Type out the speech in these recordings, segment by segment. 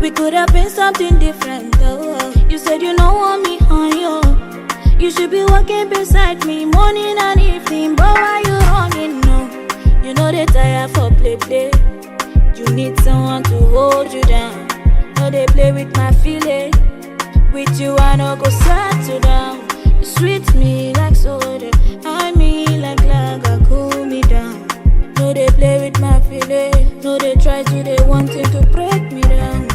We could have been something different, though. You said you don't want me on you. You should be walking beside me morning and evening. But why you running now? You know they tire for play. You need someone to hold you down. No, they play with my feeling. With you I no go settle down. You sweet me like soda, I mean like lager, cool me down. No, they play with my feeling. No, they try to, they wanting to break me down.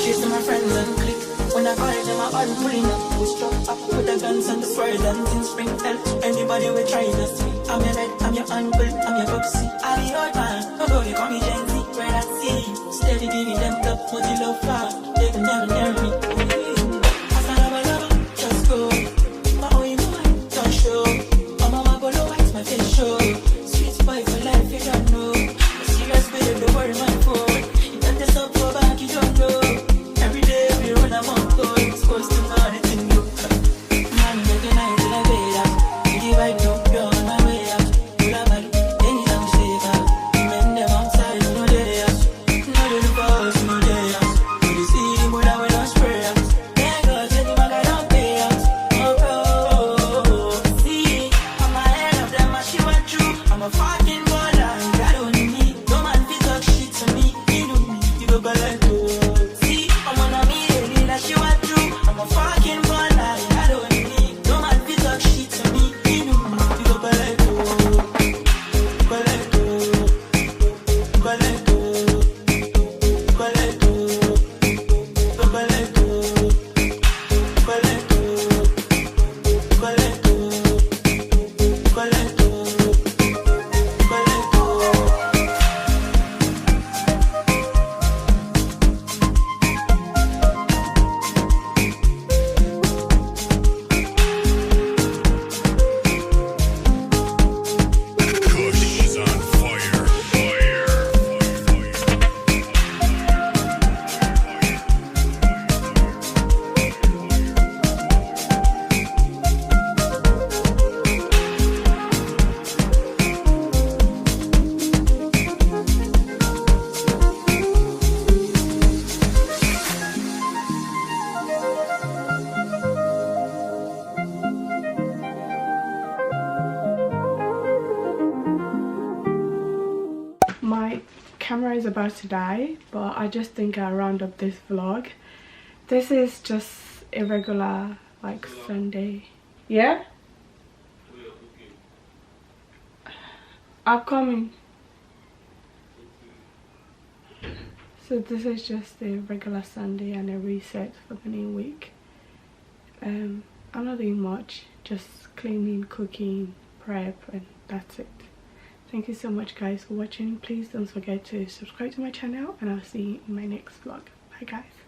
Chasing my friends and click. When I call them, I on pulling up. We struck up with the guns and the swords and in spring hell. Anybody will try us me. I'm your red, I'm your uncle, I'm your boxy. I'm the old man. Oh, you call me Gen Z, where I see. Steady giving them love, what you love for. They can never near me. As I love, just go. My own mind, don't show. I'm on my bolo, it's my face show. Sweet boy for life, you don't know. Serious baby, the world man for. You got this up for back, you don't know. Every day we run a month, it's supposed to know the thing you. Man, make a night in a bed up. You give I know you're on my way up. You love me, anytime you say that. You men them outside, you know they are. No, they look us, you know they are. You see the mood that we don't spray us. Thank God, tell them I don't pay us. Oh, see, I'm ahead of them, I she went through. I'm a fucking baller, I don't need. No man fit talk shit to me, you know me, you go let go. She went through, I'm a fucking baller, I don't need. No man fit talk shit to me, you know me. You go Baleto, Baleto, Baleto, Baleto, Baleto, Baleto, Baleto, Baleto, Baleto. My camera is about to die, but I just think I'll round up this vlog. This is just a regular like Sunday. Yeah? I'm coming. So this is just a regular Sunday and a reset for the new week. I'm not doing much, just cleaning, cooking, prep, and that's it. Thank you so much guys for watching. Please don't forget to subscribe to my channel, and I'll see you in my next vlog. Bye guys.